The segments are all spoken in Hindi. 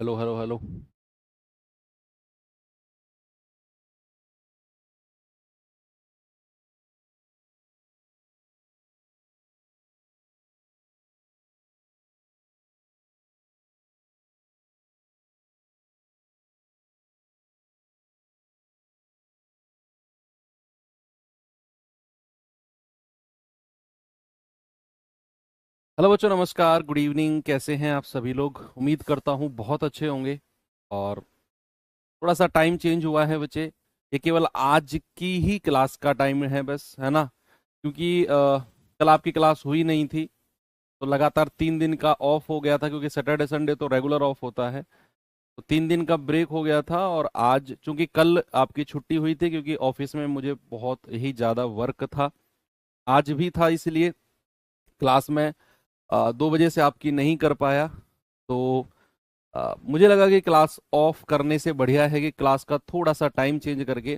Hello hello hello. हेलो बच्चों, नमस्कार, गुड इवनिंग। कैसे हैं आप सभी लोग? उम्मीद करता हूँ बहुत अच्छे होंगे। और थोड़ा सा टाइम चेंज हुआ है बच्चे। ये केवल आज की ही क्लास का टाइम है बस, है ना? क्योंकि कल आपकी क्लास हुई नहीं थी, तो लगातार 3 दिन का ऑफ हो गया था, क्योंकि सैटरडे संडे तो रेगुलर ऑफ होता है। तो 3 दिन का ब्रेक हो गया था, और आज चूंकि कल आपकी छुट्टी हुई थी क्योंकि ऑफिस में मुझे बहुत ही ज़्यादा वर्क था, आज भी था, इसलिए क्लास में 2 बजे से आपकी नहीं कर पाया। तो मुझे लगा कि क्लास ऑफ करने से बढ़िया है कि क्लास का थोड़ा सा टाइम चेंज करके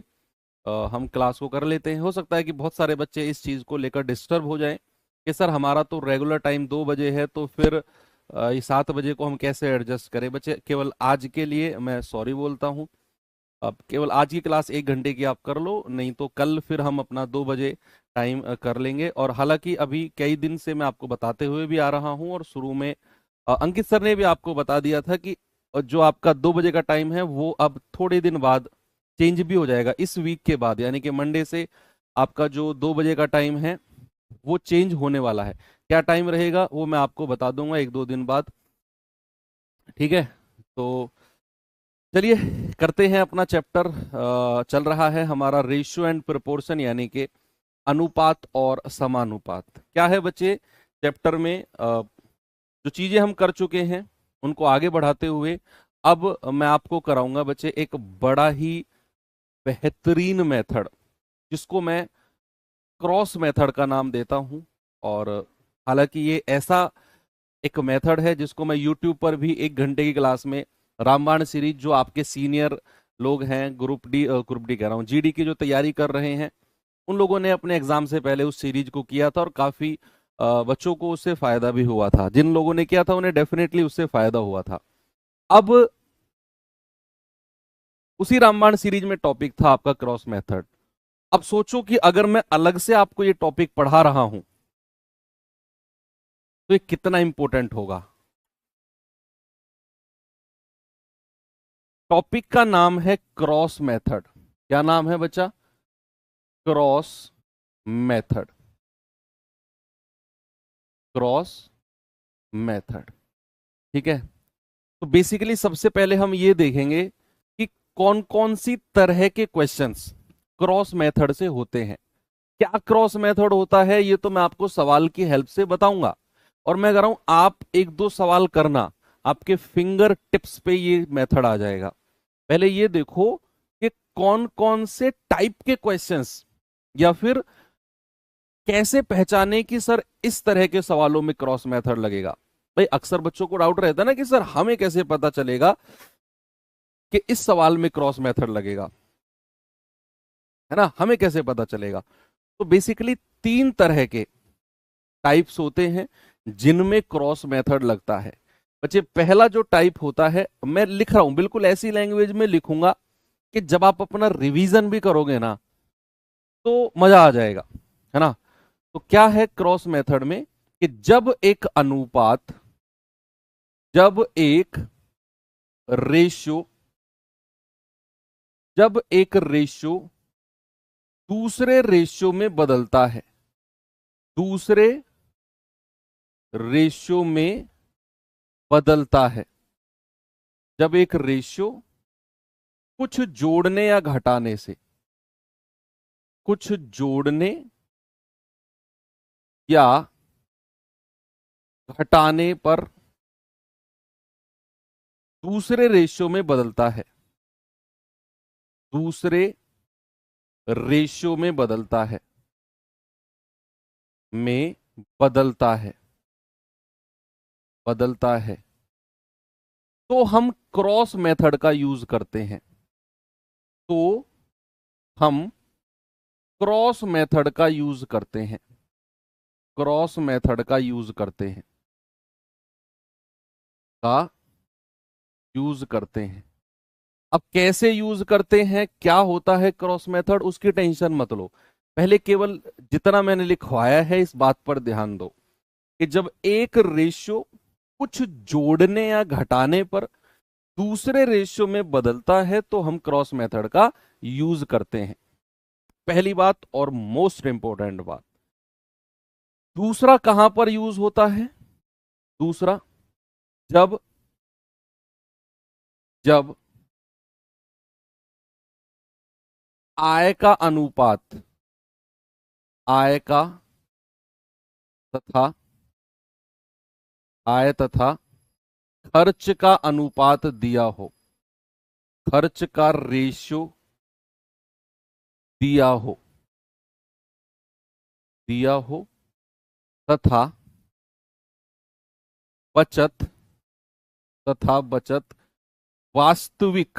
हम क्लास को कर लेते हैं। हो सकता है कि बहुत सारे बच्चे इस चीज़ को लेकर डिस्टर्ब हो जाएं कि सर हमारा तो रेगुलर टाइम 2 बजे है, तो फिर ये 7 बजे को हम कैसे एडजस्ट करें? बच्चे, केवल आज के लिए मैं सॉरी बोलता हूँ। अब केवल आज की क्लास 1 घंटे की आप कर लो, नहीं तो कल फिर हम अपना 2 बजे टाइम कर लेंगे। और हालांकि अभी कई दिन से मैं आपको बताते हुए भी आ रहा हूँ, और शुरू में अंकित सर ने भी आपको बता दिया था कि जो आपका 2 बजे का टाइम है वो अब थोड़े दिन बाद चेंज भी हो जाएगा। इस वीक के बाद, यानी कि मंडे से आपका जो 2 बजे का टाइम है वो चेंज होने वाला है। क्या टाइम रहेगा वो मैं आपको बता दूंगा 1-2 दिन बाद। ठीक है? तो चलिए करते हैं अपना चैप्टर। चल रहा है हमारा रेशियो एंड प्रोपोर्शन, यानी कि अनुपात और समानुपात। क्या है बच्चे चैप्टर में? जो चीजें हम कर चुके हैं उनको आगे बढ़ाते हुए अब मैं आपको कराऊंगा बच्चे एक बड़ा ही बेहतरीन मेथड, जिसको मैं क्रॉस मेथड का नाम देता हूं। और हालांकि ये ऐसा एक मेथड है जिसको मैं यूट्यूब पर भी 1 घंटे की क्लास में रामबाण सीरीज, जो आपके सीनियर लोग हैं, ग्रुप डी कह रहा हूँ, जीडी की जो तैयारी कर रहे हैं, उन लोगों ने अपने एग्जाम से पहले उस सीरीज को किया था, और काफी बच्चों को उससे फायदा भी हुआ था। जिन लोगों ने किया था उन्हें डेफिनेटली उससे फायदा हुआ था। अब उसी रामबाण सीरीज में टॉपिक था आपका क्रॉस मेथड। अब सोचो कि अगर मैं अलग से आपको ये टॉपिक पढ़ा रहा हूं तो ये कितना इंपॉर्टेंट होगा। टॉपिक का नाम है क्रॉस मेथड। क्या नाम है बच्चा? Cross method. Cross method. ठीक है? तो बेसिकली सबसे पहले हम ये देखेंगे कि कौन कौन सी तरह के क्वेश्चंस क्रॉस मेथड से होते हैं। क्या क्रॉस मेथड होता है ये तो मैं आपको सवाल की हेल्प से बताऊंगा। और मैं कह रहा हूं आप 1-2 सवाल करना, आपके फिंगर टिप्स पे ये मेथड आ जाएगा। पहले ये देखो कि कौन कौन से टाइप के क्वेश्चंस, या फिर कैसे पहचाने कि सर इस तरह के सवालों में क्रॉस मेथड लगेगा। भाई अक्सर बच्चों को डाउट रहता है ना कि सर हमें कैसे पता चलेगा कि इस सवाल में क्रॉस मेथड लगेगा, है ना? हमें कैसे पता चलेगा? तो बेसिकली 3 तरह के टाइप्स होते हैं जिनमें क्रॉस मेथड लगता है। बच्चे, पहला जो टाइप होता है, मैं लिख रहा हूं बिल्कुल ऐसी लैंग्वेज में लिखूंगा कि जब आप अपना रिवीजन भी करोगे ना तो मजा आ जाएगा, है ना? तो क्या है क्रॉस मेथड में कि जब एक रेशियो जब एक रेशियो दूसरे रेशियो में बदलता है, दूसरे रेशियो में बदलता है, जब एक रेशियो कुछ जोड़ने या घटाने से, कुछ जोड़ने या घटाने पर दूसरे रेशियो में बदलता है, दूसरे रेशियो में बदलता है, में बदलता है, बदलता है, तो हम क्रॉस मेथड का यूज करते हैं। तो हम क्रॉस मेथड का यूज करते हैं, क्रॉस मेथड का यूज करते हैं। का यूज करते हैं। अब कैसे यूज करते हैं, क्या होता है क्रॉस मेथड, उसकी टेंशन मत लो। पहले केवल जितना मैंने लिखवाया है इस बात पर ध्यान दो कि जब एक रेशियो कुछ जोड़ने या घटाने पर दूसरे रेशियो में बदलता है तो हम क्रॉस मेथड का यूज करते हैं। पहली बात और मोस्ट इंपॉर्टेंट बात। दूसरा कहां पर यूज होता है? दूसरा, जब जब आय का अनुपात, आय का तथा आय तथा खर्च का अनुपात दिया हो, खर्च का रेशियो दिया हो, दिया हो तथा बचत, तथा बचत वास्तविक,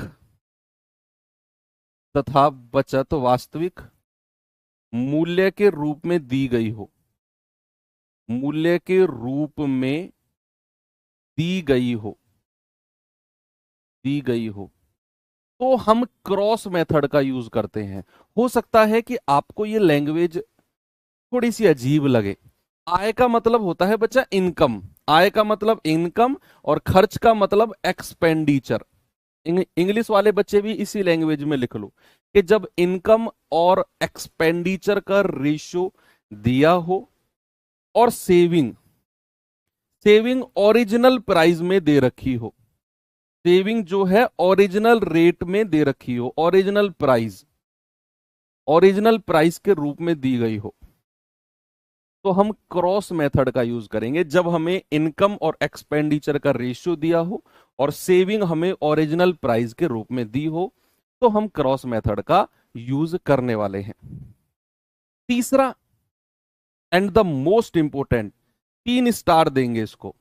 तथा बचत वास्तविक मूल्य के रूप में दी गई हो, मूल्य के रूप में दी गई हो, दी गई हो, तो हम क्रॉस मेथड का यूज करते हैं। हो सकता है कि आपको ये लैंग्वेज थोड़ी सी अजीब लगे। आय का मतलब होता है बच्चा इनकम, आय का मतलब इनकम, और खर्च का मतलब एक्सपेंडिचर। इंग्लिश वाले बच्चे भी इसी लैंग्वेज में लिख लो कि जब इनकम और एक्सपेंडिचर का रेशियो दिया हो और सेविंग, सेविंग ओरिजिनल प्राइस में दे रखी हो, सेविंग जो है ओरिजिनल रेट में दे रखी हो, ओरिजिनल प्राइस, ओरिजिनल प्राइस के रूप में दी गई हो, तो हम क्रॉस मेथड का यूज करेंगे। जब हमें इनकम और एक्सपेंडिचर का रेशियो दिया हो और सेविंग हमें ओरिजिनल प्राइस के रूप में दी हो, तो हम क्रॉस मेथड का यूज करने वाले हैं। तीसरा and the most important, 3 star देंगे इसको,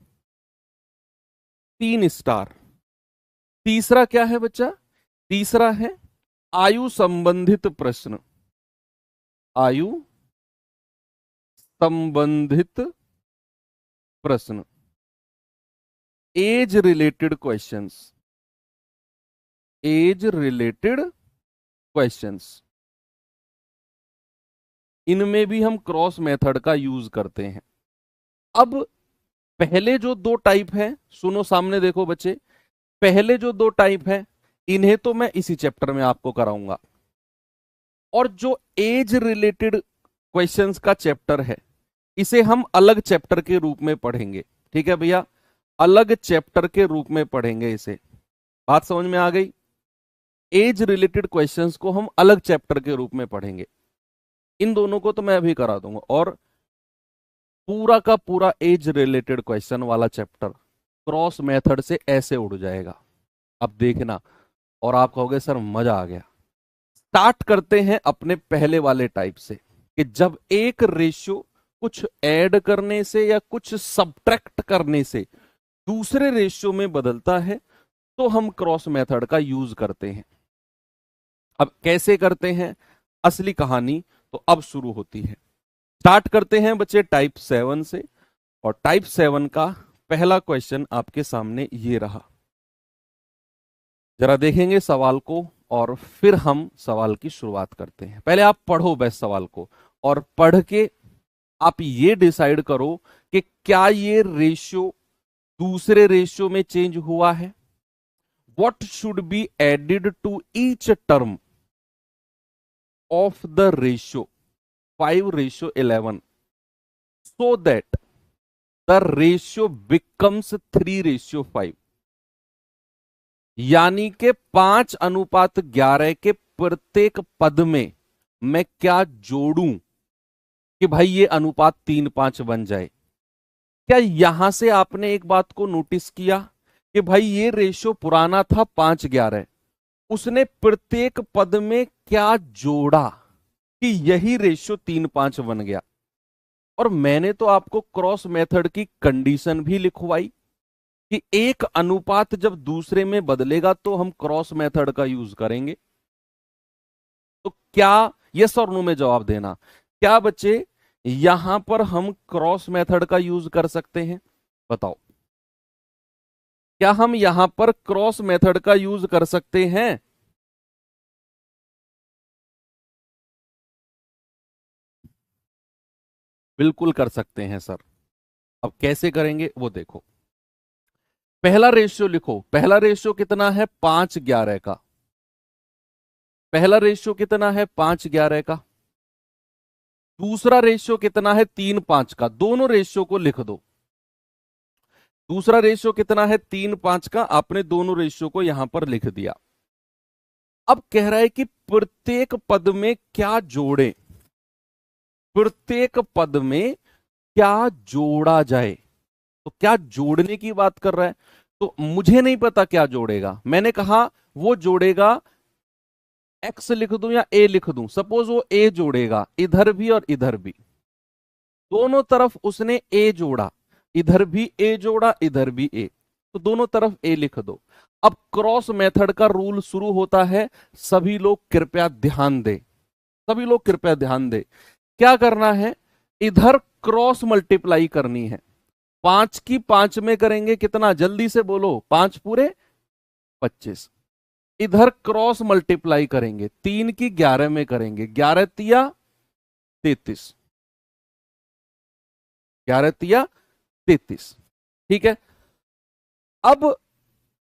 3 स्टार। तीसरा क्या है बच्चा? तीसरा है आयु संबंधित प्रश्न, आयु संबंधित प्रश्न, age related questions, age related questions, इनमें भी हम क्रॉस मेथड का यूज करते हैं। अब पहले जो 2 टाइप है, सुनो सामने देखो बच्चे, पहले जो 2 टाइप है इन्हें तो मैं इसी चैप्टर में आपको कराऊंगा, और जो एज रिलेटेड क्वेश्चंस का चैप्टर है इसे हम अलग चैप्टर के रूप में पढ़ेंगे। ठीक है भैया, अलग चैप्टर के रूप में पढ़ेंगे इसे। बात समझ में आ गई? एज रिलेटेड क्वेश्चंस को हम अलग चैप्टर के रूप में पढ़ेंगे। इन दोनों को तो मैं अभी करा दूंगा, और पूरा का पूरा एज रिलेटेड क्वेश्चन वाला चैप्टर क्रॉस मेथड से ऐसे उड़ जाएगा। अब देखना और आप कहोगे सर मजा आ गया। स्टार्ट करते हैं अपने पहले वाले टाइप से कि जब एक रेशियो कुछ ऐड करने से या कुछ सब्ट्रैक्ट करने से दूसरे रेशियो में बदलता है तो हम क्रॉस मेथड का यूज करते हैं। अब कैसे करते हैं, असली कहानी तो अब शुरू होती है। स्टार्ट करते हैं बच्चे टाइप 7 से, और टाइप 7 का पहला क्वेश्चन आपके सामने ये रहा। जरा देखेंगे सवाल को और फिर हम सवाल की शुरुआत करते हैं। पहले आप पढ़ो बस सवाल को, और पढ़ के आप ये डिसाइड करो कि क्या ये रेशियो दूसरे रेशियो में चेंज हुआ है। What should be added to each term of the ratio 5:11 so that the ratio becomes 3:5, यानी के 5:11 के प्रत्येक पद में मैं क्या जोड़ूं कि भाई ये अनुपात 3:5 बन जाए। क्या यहां से आपने एक बात को नोटिस किया कि भाई ये रेशियो पुराना था 5:11, उसने प्रत्येक पद में क्या जोड़ा कि यही रेशियो 3:5 बन गया। और मैंने तो आपको क्रॉस मेथड की कंडीशन भी लिखवाई कि एक अनुपात जब दूसरे में बदलेगा तो हम क्रॉस मेथड का यूज करेंगे। तो क्या, यस और नो में जवाब देना, क्या बच्चे यहां पर हम क्रॉस मेथड का यूज कर सकते हैं? बताओ। क्या हम यहां पर क्रॉस मेथड का यूज कर सकते हैं? बिल्कुल कर सकते हैं सर। अब कैसे करेंगे वो देखो। पहला रेशियो लिखो। पहला रेशियो कितना है? 5:11 का। पहला रेशियो कितना है? 5:11 का। दूसरा रेशियो कितना है? 3:5 का। दोनों रेशियो को लिख दो। दूसरा रेशियो कितना है? 3:5 का। आपने दोनों रेशियो को यहां पर लिख दिया। अब कह रहा है कि प्रत्येक पद में क्या जोड़े। प्रत्येक पद में क्या जोड़ा जाए। तो क्या जोड़ने की बात कर रहा है। तो मुझे नहीं पता क्या जोड़ेगा। मैंने कहा वो जोड़ेगा, एक्स लिख दूं या ए लिख दूं। सपोज वो ए जोड़ेगा, इधर भी और इधर भी, दोनों तरफ उसने ए जोड़ा। इधर भी ए जोड़ा, इधर भी ए, तो दोनों तरफ ए लिख दो। अब क्रॉस मेथड का रूल शुरू होता है। सभी लोग कृपया ध्यान दें। सभी लोग कृपया ध्यान दें। क्या करना है? इधर क्रॉस मल्टीप्लाई करनी है। 5 की 5 में करेंगे कितना? जल्दी से बोलो। 5 पूरे 25। इधर क्रॉस मल्टीप्लाई करेंगे। 3 की 11 में करेंगे। 11 तिया 33। 11 तिया 33। ठीक है। अब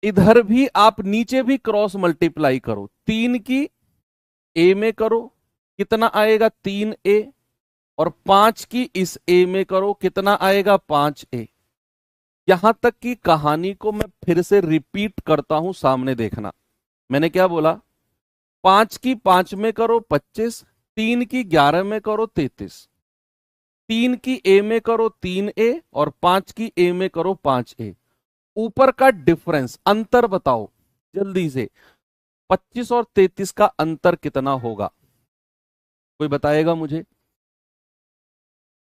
इधर भी आप नीचे भी क्रॉस मल्टीप्लाई करो। 3 की ए में करो, कितना आएगा? 3a। और 5 की इस ए में करो, कितना आएगा? 5a। यहां तक की कहानी को मैं फिर से रिपीट करता हूं, सामने देखना। मैंने क्या बोला? 5 की 5 में करो 25, 3 की 11 में करो 33, 3 की ए में करो 3a, और 5 की ए में करो 5a। ऊपर का डिफरेंस, अंतर बताओ जल्दी से। 25 और 33 का अंतर कितना होगा? कोई बताएगा मुझे?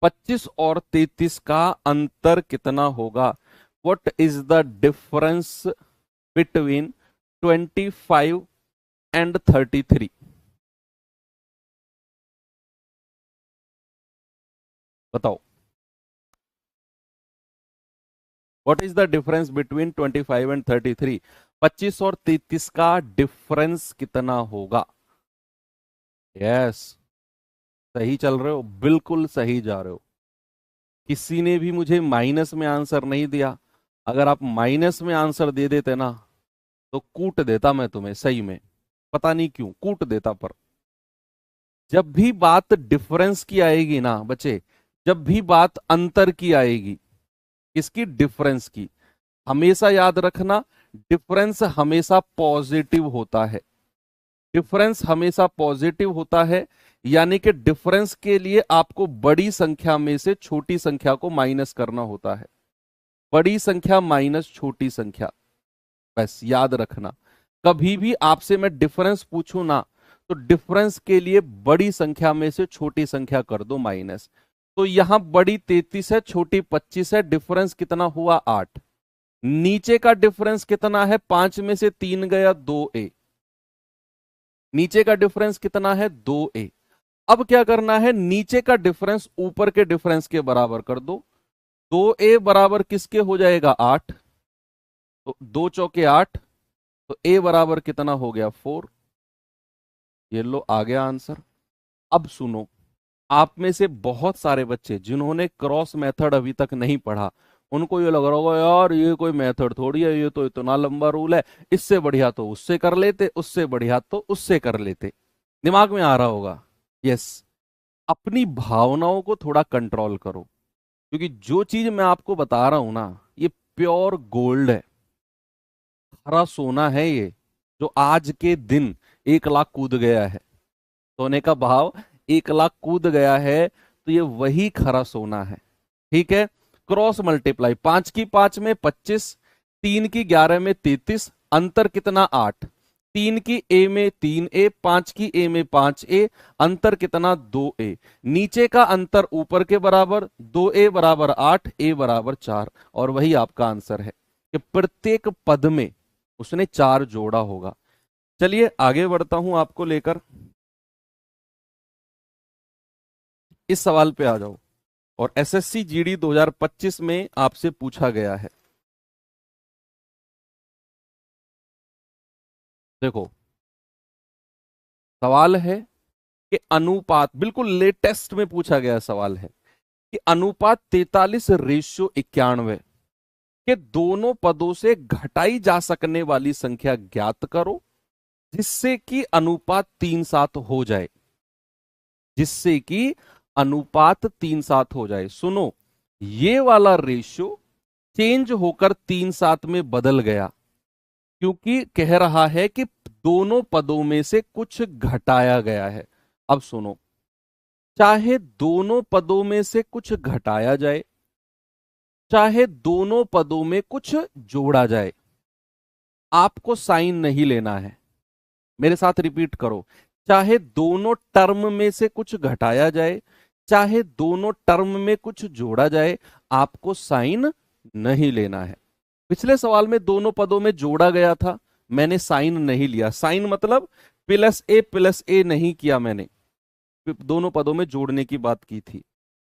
25 और 33 का अंतर कितना होगा? What is the difference between 25 and 33? बताओ। What is the difference between 25 and 33? 25 और 33 का डिफरेंस कितना होगा? यस, सही चल रहे हो, बिल्कुल सही जा रहे हो। किसी ने भी मुझे माइनस में आंसर नहीं दिया। अगर आप माइनस में आंसर दे देते ना, तो कूट देता मैं तुम्हें, सही में। पता नहीं क्यों कूट देता। पर जब भी बात डिफरेंस की आएगी ना बच्चे, जब भी बात अंतर की आएगी, किसकी? डिफरेंस की, हमेशा याद रखना, डिफरेंस हमेशा पॉजिटिव होता है। डिफरेंस हमेशा पॉजिटिव होता है। यानी कि डिफरेंस के लिए आपको बड़ी संख्या में से छोटी संख्या को माइनस करना होता है। बड़ी संख्या माइनस छोटी संख्या, बस याद रखना। कभी भी आपसे मैं डिफरेंस पूछूं ना, तो डिफरेंस के लिए बड़ी संख्या में से छोटी संख्या कर दो माइनस। तो यहां बड़ी 33 है, छोटी 25 है, डिफरेंस कितना हुआ? 8। नीचे का डिफरेंस कितना है? 5 में से 3 गया, 2a। नीचे का डिफरेंस कितना है? 2a। अब क्या करना है? नीचे का डिफरेंस ऊपर के डिफरेंस के बराबर कर दो। 2a बराबर किसके हो जाएगा? 8। तो 2 चौके 8, तो a बराबर कितना हो गया? 4। ये लो, आ गया आंसर। अब सुनो, आप में से बहुत सारे बच्चे जिन्होंने क्रॉस मेथड अभी तक नहीं पढ़ा, उनको ये लग रहा होगा यार ये कोई मेथड थोड़ी है, ये तो इतना लंबा रूल है, इससे बढ़िया तो उससे कर लेते, उससे बढ़िया तो उससे कर लेते। दिमाग में आ रहा होगा। यस। अपनी भावनाओं को थोड़ा कंट्रोल करो, क्योंकि जो चीज मैं आपको बता रहा हूं ना, ये प्योर गोल्ड है, हरा सोना है ये, जो आज के दिन 1 लाख कूद गया है। सोने का भाव 1 लाख कूद गया है, तो ये वही खरा सोना है। ठीक है। क्रॉस मल्टीप्लाई, 5 की 5 में 25, 3 की 11 में 33, अंतर कितना? 8। 3 की ए में 3a, 5 की ए में 5a, अंतर कितना? 2a। नीचे का अंतर ऊपर के बराबर, 2a बराबर 8, a बराबर 4। और वही आपका आंसर है कि प्रत्येक पद में उसने 4 जोड़ा होगा। चलिए आगे बढ़ता हूं आपको लेकर। इस सवाल पे आ जाओ। और एसएससी जीडी 2025 में आपसे पूछा गया है। देखो, सवाल है कि अनुपात, बिल्कुल लेटेस्ट में पूछा गया सवाल है कि अनुपात 43:91 के दोनों पदों से घटाई जा सकने वाली संख्या ज्ञात करो जिससे कि अनुपात 3:7 हो जाए, जिससे कि अनुपात 3:7 हो जाए। सुनो, ये वाला रेशियो चेंज होकर 3:7 में बदल गया क्योंकि कह रहा है कि दोनों पदों में से कुछ घटाया गया है। अब सुनो, चाहे दोनों पदों में से कुछ घटाया जाए, चाहे दोनों पदों में कुछ जोड़ा जाए, आपको साइन नहीं लेना है। मेरे साथ रिपीट करो, चाहे दोनों टर्म में से कुछ घटाया जाए, चाहे दोनों टर्म में कुछ जोड़ा जाए, आपको साइन नहीं लेना है। पिछले सवाल में दोनों पदों में जोड़ा गया था, मैंने साइन नहीं लिया। साइन मतलब प्लस ए नहीं किया मैंने, दोनों पदों में जोड़ने की बात की थी।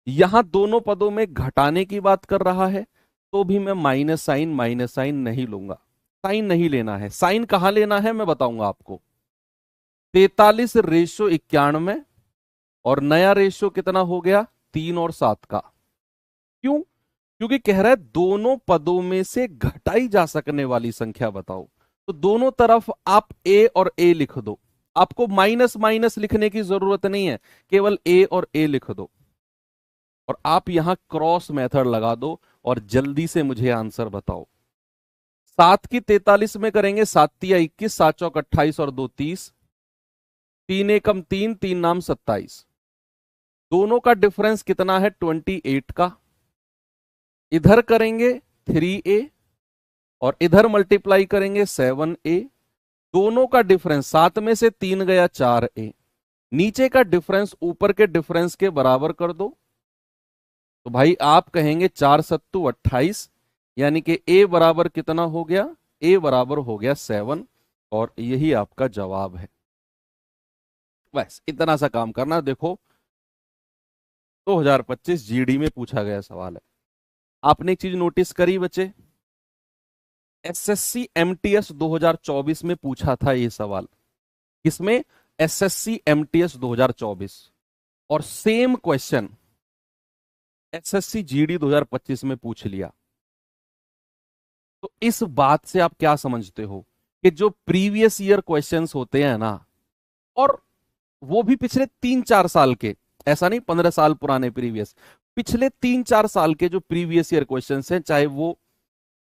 यहां दोनों पदों में घटाने की बात कर रहा है तो भी मैं माइनस साइन नहीं लूंगा। साइन नहीं लेना है। साइन कहां लेना है मैं बताऊंगा आपको। 43:91 और नया रेशियो कितना हो गया, 3 और 7 का। क्यों? क्योंकि कह रहा है दोनों पदों में से घटाई जा सकने वाली संख्या बताओ। तो दोनों तरफ आप ए और ए लिख दो, आपको माइनस माइनस लिखने की जरूरत नहीं है, केवल ए और ए लिख दो और आप यहां क्रॉस मेथड लगा दो और जल्दी से मुझे आंसर बताओ। 7 की 43 में करेंगे, 7×3 = 21, 7×4 = 28 और 2 = 30, 3 × 1 = 3, 3 नाम 27। दोनों का डिफरेंस कितना है, 28 का। इधर करेंगे 3a और इधर मल्टीप्लाई करेंगे 7a। दोनों का डिफरेंस, 7 में से 3 गया 4a। नीचे का डिफरेंस ऊपर के डिफरेंस के बराबर कर दो। तो भाई आप कहेंगे 4×7 = 28, यानी कि a बराबर कितना हो गया, a बराबर हो गया 7 और यही आपका जवाब है। बस इतना सा काम करना। देखो, 2025 जीडी में पूछा गया सवाल है। आपने एक चीज नोटिस करी बच्चे, एसएससी एमटीएस 2024 में पूछा था ये सवाल। किसमें? SSC MTS 2024। और सेम क्वेश्चन एसएससी जीडी 2025 में पूछ लिया। तो इस बात से आप क्या समझते हो कि जो प्रीवियस ईयर क्वेश्चंस होते हैं ना, और वो भी पिछले 3-4 साल के, ऐसा नहीं 15 साल पुराने प्रीवियस, पिछले 3-4 साल के जो प्रीवियस ईयर क्वेश्चंस हैं, चाहे वो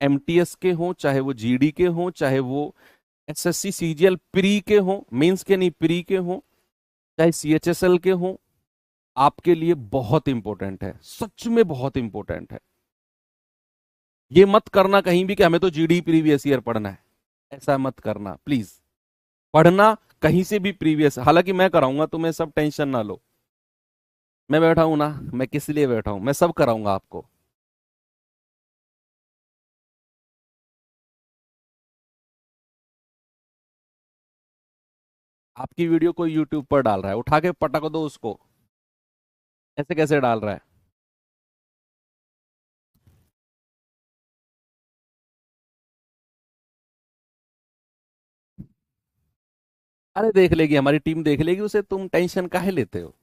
एमटीएस के हों, चाहे वो जीडी के हों, चाहे वो एसएससी सीजीएल प्री के हों, मेंस के नहीं प्री के हों, चाहे सीएचएसएल के हों, आपके लिए बहुत इंपॉर्टेंट है, सच में बहुत इंपॉर्टेंट है। ये मत करना कहीं भी कि हमें तो जीडी प्रीवियस ईयर पढ़ना है, ऐसा मत करना प्लीज। पढ़ना कहीं से भी प्रीवियस, हालांकि मैं कराऊंगा, तुम्हें सब टेंशन ना लो। मैं बैठा हूं ना, मैं किस लिए बैठा हूं, मैं सब कराऊंगा आपको। आपकी वीडियो कोई यूट्यूब पर डाल रहा है, उठा के पटक दो उसको। ऐसे कैसे डाल रहा है? अरे देख लेगी, हमारी टीम देख लेगी उसे, तुम टेंशन काहे लेते हो?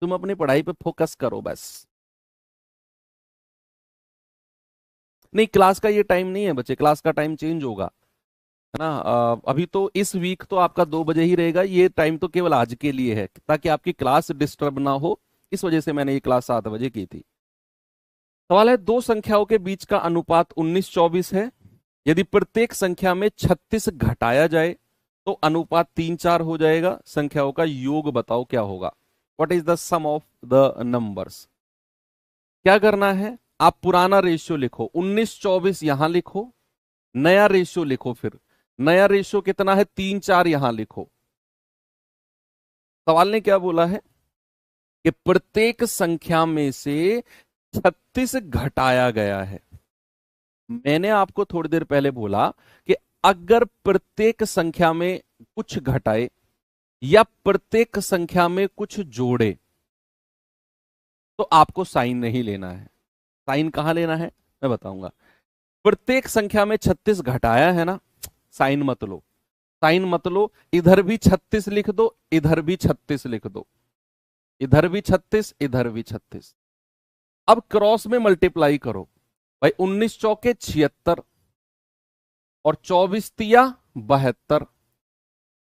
तुम अपनी पढ़ाई पे फोकस करो बस। नहीं, क्लास का ये टाइम नहीं है बच्चे, क्लास का टाइम चेंज होगा, है ना। अभी तो इस वीक तो आपका 2 बजे ही रहेगा, ये टाइम तो केवल आज के लिए है ताकि आपकी क्लास डिस्टर्ब ना हो, इस वजह से मैंने ये क्लास 7 बजे की थी। सवाल है, दो संख्याओं के बीच का अनुपात 19:24 है। यदि प्रत्येक संख्या में 36 घटाया जाए तो अनुपात 3:4 हो जाएगा। संख्याओं का योग बताओ क्या होगा। What is the sum of the numbers. क्या करना है, आप पुराना रेशियो लिखो, 19:24 यहां लिखो, नया रेशियो लिखो, फिर नया रेशियो कितना है, 3:4 यहां लिखो। सवाल ने क्या बोला है कि प्रत्येक संख्या में से 36 घटाया गया है। मैंने आपको थोड़ी देर पहले बोला कि अगर प्रत्येक संख्या में कुछ घटाए या प्रत्येक संख्या में कुछ जोड़े तो आपको साइन नहीं लेना है। साइन कहां लेना है मैं बताऊंगा। प्रत्येक संख्या में 36 घटाया है ना, साइन मत लो, साइन मत लो, इधर भी 36 लिख दो, इधर भी 36 लिख दो, इधर भी 36, इधर भी 36। अब क्रॉस में मल्टीप्लाई करो भाई, 19 चौके 76 और 24 तिया 72,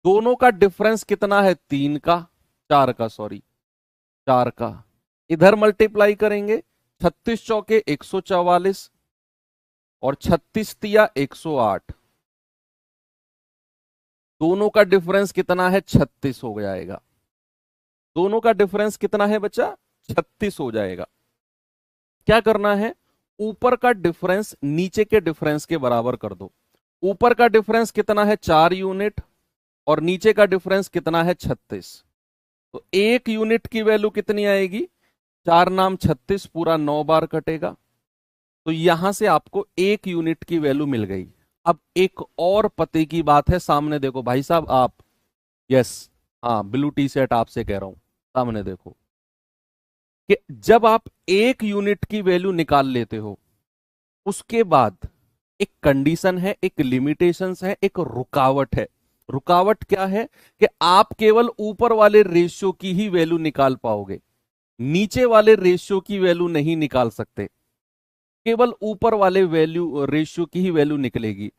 दोनों का डिफरेंस कितना है? 3 का, 4 का, सॉरी 4 का। इधर मल्टीप्लाई करेंगे, 36 चौके 144 और 36 तिया 108, दोनों का डिफरेंस कितना है? 36 हो जाएगा। दोनों का डिफरेंस कितना है बच्चा? 36 हो जाएगा। क्या करना है? ऊपर का डिफरेंस नीचे के डिफरेंस के बराबर कर दो। ऊपर का डिफरेंस कितना है? 4 यूनिट और नीचे का डिफरेंस कितना है? 36। तो 1 यूनिट की वैल्यू कितनी आएगी? 4 नाम 36, पूरा 9 बार कटेगा, तो यहां से आपको 1 यूनिट की वैल्यू मिल गई। अब एक और पते की बात है, सामने देखो भाई साहब आप, यस, हाँ ब्लू टी शर्ट आपसे कह रहा हूं, सामने देखो कि जब आप 1 यूनिट की वैल्यू निकाल लेते हो, उसके बाद एक कंडीशन है, एक लिमिटेशंस है, एक रुकावट है। रुकावट क्या है? कि आप केवल ऊपर वाले रेशियो की ही वैल्यू निकाल पाओगे, नीचे वाले रेशियो की वैल्यू नहीं निकाल सकते, केवल ऊपर वाले वैल्यू रेशियो की ही वैल्यू निकलेगी।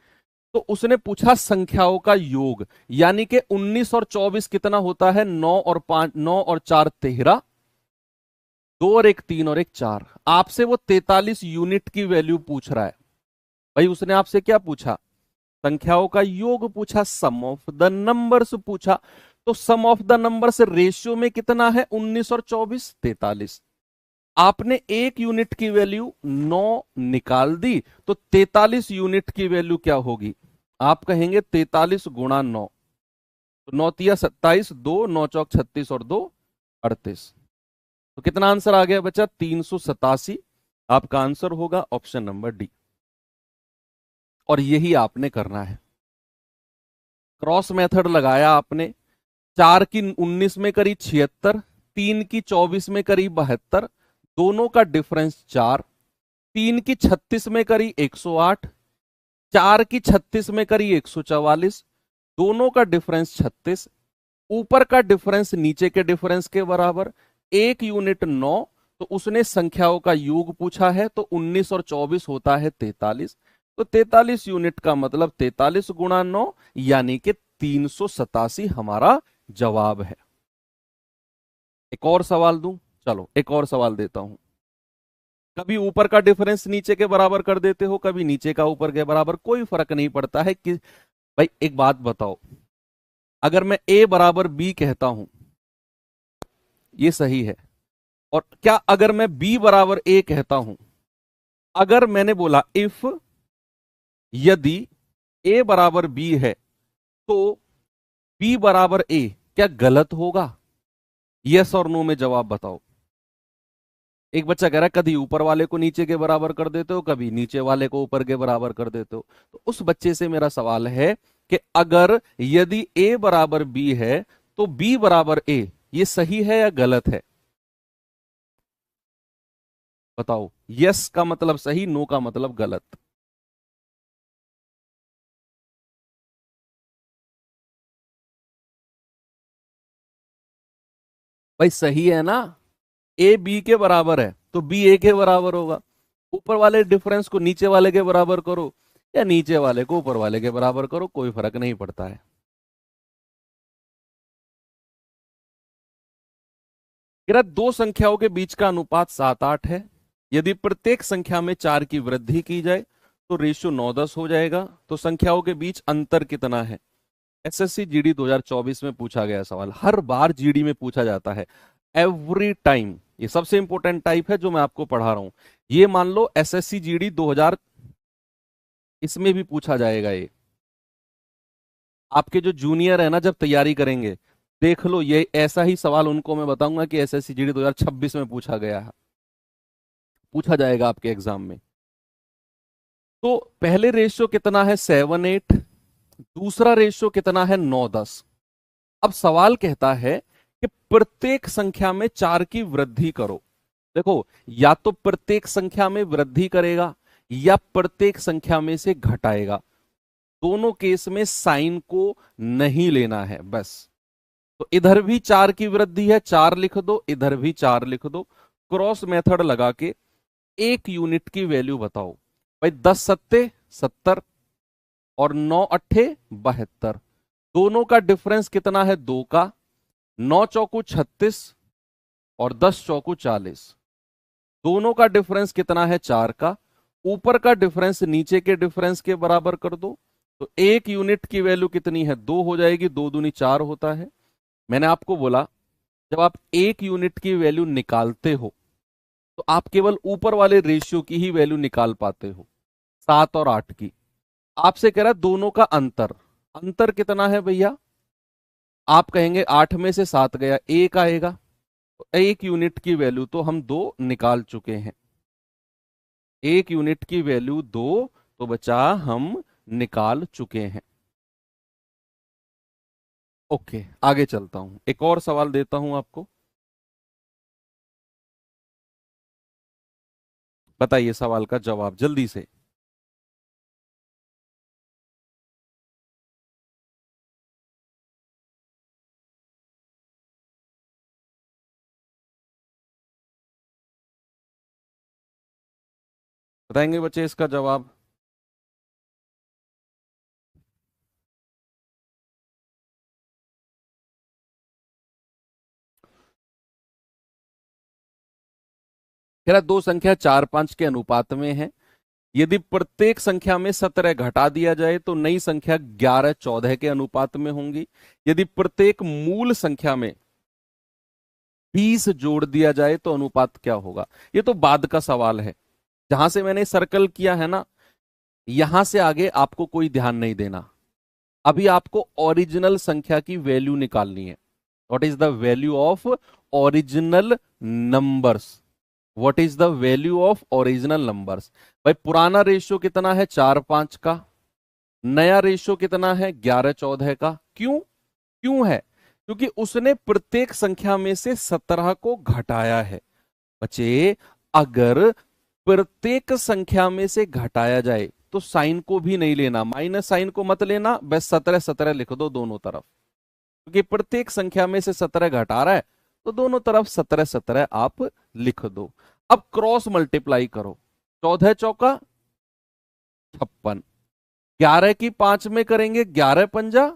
तो उसने पूछा संख्याओं का योग, यानी कि 19 और 24 कितना होता है? 9 और 5, 9 और 4 13, 2 और 1 3 और 1 4। आपसे वो 43 यूनिट की वैल्यू पूछ रहा है। भाई उसने आपसे क्या पूछा? संख्याओं का योग पूछा, सम ऑफ द नंबर्स पूछा। तो सम ऑफ द नंबर्स रेशियो में कितना है? 19 और 24 43। आपने 1 यूनिट की वैल्यू 9 निकाल दी, तो 43 यूनिट की वैल्यू क्या होगी? आप कहेंगे 43 गुणा 9, तो 9 तिया 27, 2 9 चौक 36 और 2 38। तो कितना आंसर आ गया बच्चा? 387। आपका आंसर होगा ऑप्शन नंबर डी। और यही आपने करना है। क्रॉस मेथड लगाया आपने, 4 की 19 में करी 76, 3 की 24 में करी 72, दोनों का डिफरेंस 4, 3 की 36 में करी 108, 4 की 36 में करी 144, दोनों का डिफरेंस 36, ऊपर का डिफरेंस नीचे के डिफरेंस के बराबर, 1 यूनिट 9, तो उसने संख्याओं का योग पूछा है, तो 19 और 24 होता है 43। तो 43 यूनिट का मतलब 43 गुणा 9, यानी कि 387 हमारा जवाब है। एक और सवाल दूं? चलो एक और सवाल देता हूं। कभी ऊपर का डिफरेंस नीचे के बराबर कर देते हो, कभी नीचे का ऊपर के बराबर, कोई फर्क नहीं पड़ता है कि भाई एक बात बताओ, अगर मैं a बराबर b कहता हूं, ये सही है, और क्या अगर मैं b बराबर a कहता हूं, अगर मैंने बोला इफ, यदि a बराबर b है तो b बराबर a, क्या गलत होगा? यस और नो में जवाब बताओ। एक बच्चा कह रहा है कभी ऊपर वाले को नीचे के बराबर कर देते हो, कभी नीचे वाले को ऊपर के बराबर कर देते हो। तो उस बच्चे से मेरा सवाल है कि अगर यदि a बराबर b है तो b बराबर a, ये सही है या गलत है? बताओ। यस का मतलब सही, नो का मतलब गलत। भाई सही है ना? a b के बराबर है तो b a के बराबर होगा। ऊपर वाले डिफरेंस को नीचे वाले के बराबर करो या नीचे वाले को ऊपर वाले के बराबर करो, कोई फर्क नहीं पड़ता है। मेरा दो संख्याओं के बीच का अनुपात 7-8 है। यदि प्रत्येक संख्या में 4 की वृद्धि की जाए तो रेशियो 9-10 हो जाएगा। तो संख्याओं के बीच अंतर कितना है? एसएससी जीडी 2024 में पूछा गया सवाल, हर बार जीडी में पूछा जाता है, एवरी टाइम। ये सबसे इंपॉर्टेंट टाइप है जो मैं आपको पढ़ा रहा हूं। ये मान लो एसएससी जीडी 2000, इसमें भी पूछा जाएगा ये। आपके जो जूनियर है ना, जब तैयारी करेंगे, देख लो ये ऐसा ही सवाल उनको मैं बताऊंगा कि एसएससी जीडी 2026 में पूछा गया है, पूछा जाएगा आपके एग्जाम में। तो पहले रेशियो कितना है? 7-8। दूसरा रेशियो कितना है? 9-10। अब सवाल कहता है कि प्रत्येक संख्या में 4 की वृद्धि करो। देखो, या तो प्रत्येक संख्या में वृद्धि करेगा या प्रत्येक संख्या में से घटाएगा। दोनों केस में साइन को नहीं लेना है बस। तो इधर भी 4 की वृद्धि है, 4 लिख दो, इधर भी 4 लिख दो। क्रॉस मेथड लगा के 1 यूनिट की वैल्यू बताओ भाई। 10 सत्ते 70 और 9 अट्ठे 72। दोनों का डिफरेंस कितना है? 2 का। 9 चौकू 36 और 10 चौकू 40। दोनों का डिफरेंस कितना है? 4 का। ऊपर का डिफरेंस नीचे के डिफरेंस के बराबर कर दो। तो 1 यूनिट की वैल्यू कितनी है? 2 हो जाएगी। 2 दूनी 4 होता है। मैंने आपको बोला जब आप 1 यूनिट की वैल्यू निकालते हो तो आप केवल ऊपर वाले रेशियो की ही वैल्यू निकाल पाते हो, 7 और 8 की। आपसे कह रहा है दोनों का अंतर। अंतर कितना है भैया? आप कहेंगे 8 में से 7 गया, 1 आएगा। तो 1 यूनिट की वैल्यू तो हम 2 निकाल चुके हैं। 1 यूनिट की वैल्यू 2 तो बचा हम निकाल चुके हैं। ओके, आगे चलता हूं, एक और सवाल देता हूं आपको। बताइए सवाल का जवाब जल्दी से। बताएंगे बच्चे इसका जवाब? कह रहा दो संख्या 4 5 के अनुपात में है। यदि प्रत्येक संख्या में 17 घटा दिया जाए तो नई संख्या 11 14 के अनुपात में होंगी। यदि प्रत्येक मूल संख्या में 20 जोड़ दिया जाए तो अनुपात क्या होगा? ये तो बाद का सवाल है। जहां से मैंने सर्कल किया है ना, यहां से आगे आपको कोई ध्यान नहीं देना। अभी आपको ओरिजिनल संख्या की वैल्यू निकालनी है। What is the value of original numbers? What is the value of original numbers? भाई पुराना रेशियो कितना है? 4 5 का। नया रेशियो कितना है? 11 14 का। क्यों? क्यों है? क्योंकि उसने प्रत्येक संख्या में से 17 को घटाया है। बच्चे, अगर प्रत्येक संख्या में से घटाया जाए तो साइन को भी नहीं लेना, माइनस साइन को मत लेना, बस 17 17 लिख दो दोनों तरफ। क्योंकि प्रत्येक संख्या में से 17 घटा रहा है तो दोनों तरफ 17 17 आप लिख दो। अब क्रॉस मल्टीप्लाई करो। 14 चौका 56। 11 की 5 में करेंगे, 11 पंजा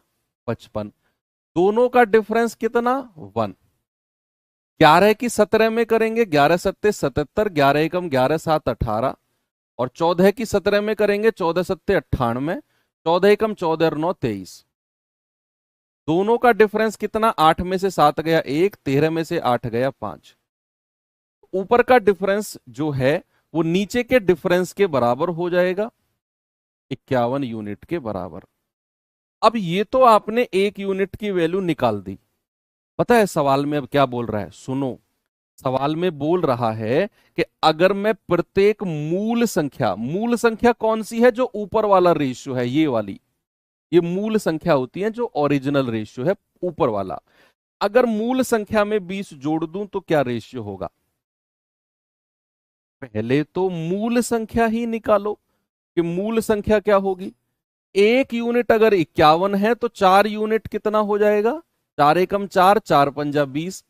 55। दोनों का डिफरेंस कितना? 1। 11 की 17 में करेंगे, 11 सत्ते 77, 11 एकम 11 7 18। और 14 की 17 में करेंगे, 14 सत्ते 98, 14 एकम 14 और 9 23। दोनों का डिफरेंस कितना? 8 में से 7 गया 1, 13 में से 8 गया 5। ऊपर का डिफरेंस जो है वो नीचे के डिफरेंस के बराबर हो जाएगा, 51 यूनिट के बराबर। अब ये तो आपने 1 यूनिट की वैल्यू निकाल दी। पता है सवाल में अब क्या बोल रहा है? सुनो, सवाल में बोल रहा है कि अगर मैं प्रत्येक मूल संख्या कौन सी है? जो ऊपर वाला रेशियो है, ये वाली, ये मूल संख्या होती है जो ओरिजिनल रेशियो है, ऊपर वाला। अगर मूल संख्या में 20 जोड़ दूं तो क्या रेशियो होगा? पहले तो मूल संख्या ही निकालो कि मूल संख्या क्या होगी। 1 यूनिट अगर 51 है तो 4 यूनिट कितना हो जाएगा? 4 एकम 4, 4 पंजा 20।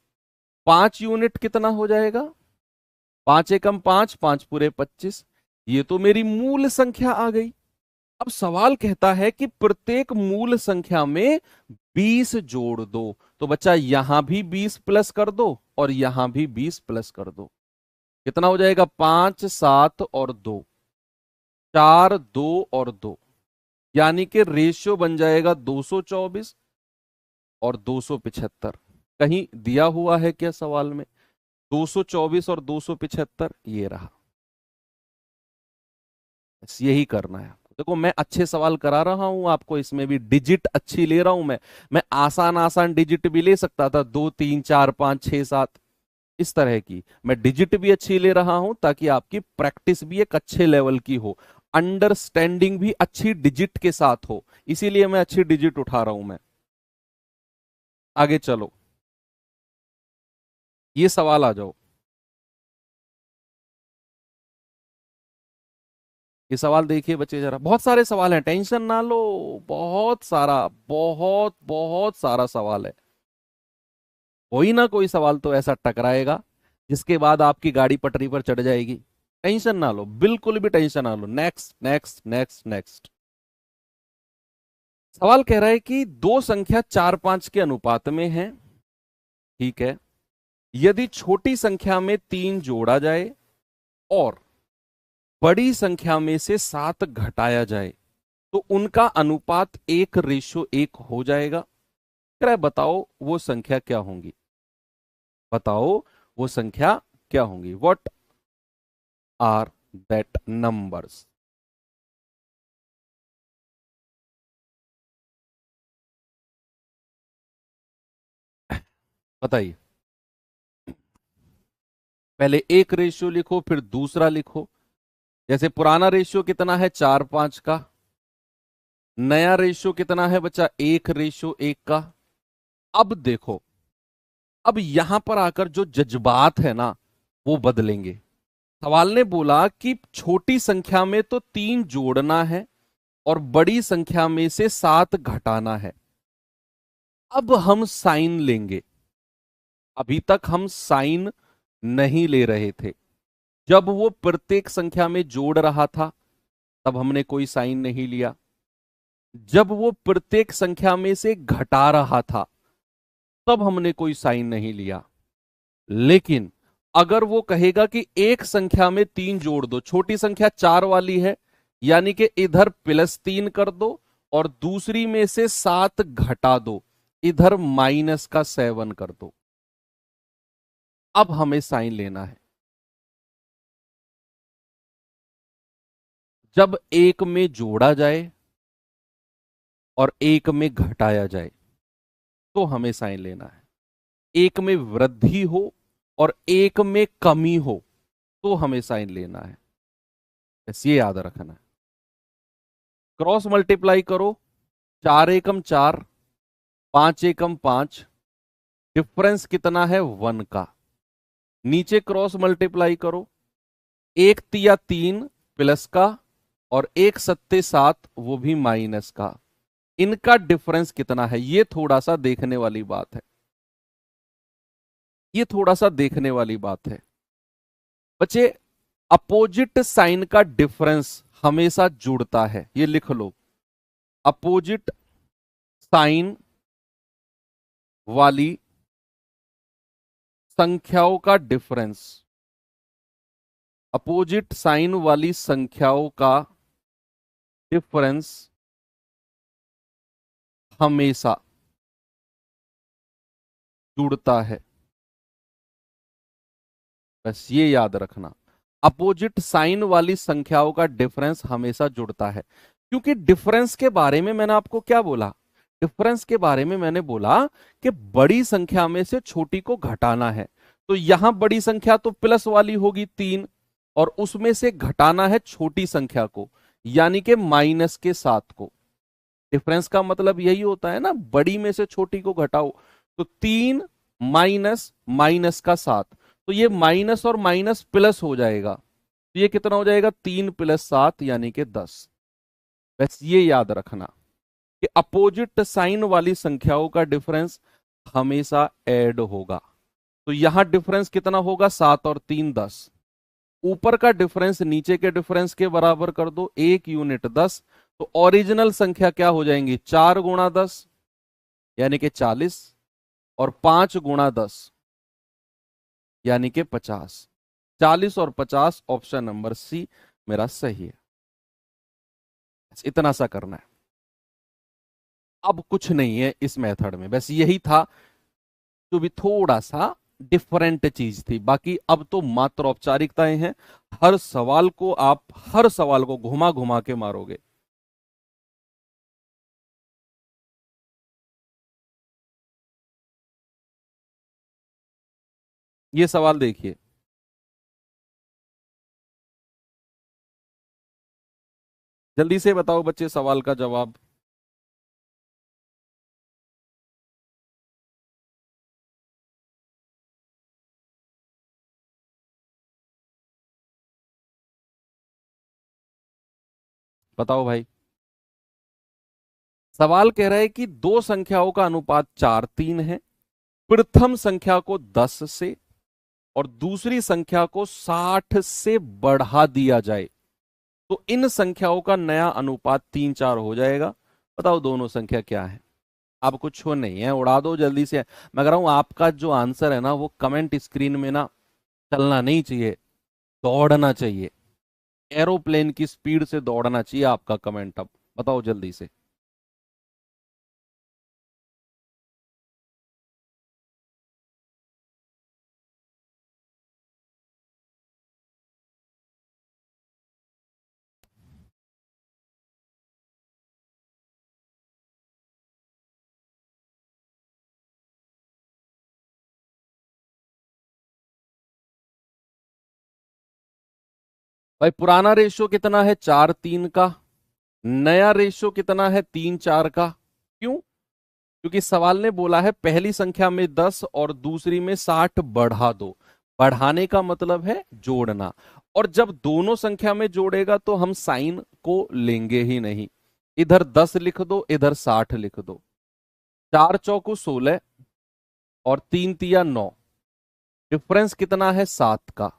5 यूनिट कितना हो जाएगा? 5 एकम 5, 5 पूरे 25। ये तो मेरी मूल संख्या आ गई। अब सवाल कहता है कि प्रत्येक मूल संख्या में 20 जोड़ दो। तो बच्चा यहां भी 20 प्लस कर दो और यहां भी 20 प्लस कर दो। कितना हो जाएगा? 5 7 और 2, 4 2 और 2। यानी कि रेशियो बन जाएगा 224 और 275। कहीं दिया हुआ है क्या सवाल में? 224 और 275 ये रहा। बस यही करना है आपको। देखो मैं अच्छे सवाल करा रहा हूं आपको, इसमें भी डिजिट अच्छी ले रहा हूं मैं आसान आसान डिजिट भी ले सकता था, 2 3 4 5 6 7 इस तरह की। मैं डिजिट भी अच्छी ले रहा हूं ताकि आपकी प्रैक्टिस भी एक अच्छे लेवल की हो, अंडरस्टैंडिंग भी अच्छी डिजिट के साथ हो, इसीलिए मैं अच्छी डिजिट उठा रहा हूं मैं। आगे चलो, ये सवाल आ जाओ। ये सवाल देखिए बच्चे जरा, बहुत सारे सवाल हैं, टेंशन ना लो, बहुत सारा, बहुत बहुत सारा सवाल है। कोई ना कोई सवाल तो ऐसा टकराएगा जिसके बाद आपकी गाड़ी पटरी पर चढ़ जाएगी। टेंशन ना लो, बिल्कुल भी टेंशन ना लो। Next next next next. सवाल कह रहा है कि दो संख्या 4 5 के अनुपात में है, ठीक है। यदि छोटी संख्या में 3 जोड़ा जाए और बड़ी संख्या में से 7 घटाया जाए तो उनका अनुपात 1:1 हो जाएगा। कह रहा है बताओ वो संख्या क्या होंगी, बताओ वो संख्या क्या होंगी, व्हाट आर दैट नंबर्स। बताइए। पहले एक रेशियो लिखो फिर दूसरा लिखो। जैसे पुराना रेशियो कितना है 4 5 का, नया रेशियो कितना है बच्चा 1:1 का। अब देखो, अब यहां पर आकर जो जज्बात है ना वो बदलेंगे। सवाल ने बोला कि छोटी संख्या में तो 3 जोड़ना है और बड़ी संख्या में से 7 घटाना है। अब हम साइन लेंगे, अभी तक हम साइन नहीं ले रहे थे। जब वो प्रत्येक संख्या में जोड़ रहा था तब हमने कोई साइन नहीं लिया, जब वो प्रत्येक संख्या में से घटा रहा था तब हमने कोई साइन नहीं लिया। लेकिन अगर वो कहेगा कि एक संख्या में 3 जोड़ दो, छोटी संख्या 4 वाली है, यानी कि इधर +3 कर दो और दूसरी में से 7 घटा दो, इधर -7 कर दो, अब हमें साइन लेना है। जब एक में जोड़ा जाए और एक में घटाया जाए तो हमें साइन लेना है। एक में वृद्धि हो और एक में कमी हो तो हमें साइन लेना है, बस ये याद रखना है। क्रॉस मल्टीप्लाई करो, 4 एकम 4, 5 एकम 5, डिफरेंस कितना है 1 का। नीचे क्रॉस मल्टीप्लाई करो, 1 तिया 3 प्लस का और 1 सत्ते 7 वो भी माइनस का। इनका डिफरेंस कितना है, ये थोड़ा सा देखने वाली बात है, ये थोड़ा सा देखने वाली बात है बच्चे। अपोजिट साइन का डिफरेंस हमेशा जुड़ता है, ये लिख लो। अपोजिट साइन वाली संख्याओं का डिफरेंस, अपोजिट साइन वाली संख्याओं का डिफरेंस हमेशा जुड़ता है, बस ये याद रखना। अपोजिट साइन वाली संख्याओं का डिफरेंस हमेशा जुड़ता है, क्योंकि डिफरेंस के बारे में मैंने आपको क्या बोला, डिफरेंस के बारे में मैंने बोला कि बड़ी संख्या में से छोटी को घटाना है। तो यहां बड़ी संख्या तो प्लस वाली होगी 3, और उसमें से घटाना है छोटी संख्या को, यानी कि -7 को। डिफरेंस का मतलब यही होता है ना, बड़ी में से छोटी को घटाओ। तो 3 माइनस माइनस का 7, तो ये माइनस और माइनस प्लस हो जाएगा, तो ये कितना हो जाएगा 3 + 7 यानी कि 10। बस ये याद रखना कि अपोजिट साइन वाली संख्याओं का डिफरेंस हमेशा ऐड होगा। तो यहां डिफरेंस कितना होगा 7 और 3 10। ऊपर का डिफरेंस नीचे के डिफरेंस के बराबर कर दो, 1 यूनिट 10। तो ओरिजिनल संख्या क्या हो जाएंगी, 4 × 10 यानी कि 40, और 5 × 10 यानी कि 50। 40 और 50 ऑप्शन नंबर सी मेरा सही है। इतना सा करना है, अब कुछ नहीं है इस मेथड में, बस यही था जो भी थोड़ा सा डिफरेंट चीज थी। बाकी अब तो मात्र औपचारिकताएं हैं, हर सवाल को आप हर सवाल को घुमा घुमा के मारोगे। ये सवाल देखिए, जल्दी से बताओ बच्चे सवाल का जवाब। बताओ भाई। सवाल कह रहा है कि दो संख्याओं का अनुपात 4:3 है। प्रथम संख्या को 10 से और दूसरी संख्या को 60 से बढ़ा दिया जाए तो इन संख्याओं का नया अनुपात 3:4 हो जाएगा। बताओ दोनों संख्या क्या है। अब कुछ हो नहीं है, उड़ा दो जल्दी से। मैं कह रहा हूं आपका जो आंसर है ना वो कमेंट स्क्रीन में ना चलना नहीं चाहिए, दौड़ना चाहिए। एरोप्लेन की स्पीड से दौड़ना चाहिए आपका कमेंट। अब बताओ जल्दी से। भाई पुराना रेशियो कितना है? 4:3 का। नया रेशियो कितना है? 3:4 का। क्यों? क्योंकि सवाल ने बोला है पहली संख्या में 10 और दूसरी में 60 बढ़ा दो। बढ़ाने का मतलब है जोड़ना। और जब दोनों संख्या में जोड़ेगा तो हम साइन को लेंगे ही नहीं। इधर 10 लिख दो, इधर 60 लिख दो। 4 चौकू 16 और 3 तिया 9। डिफरेंस कितना है? 7 का।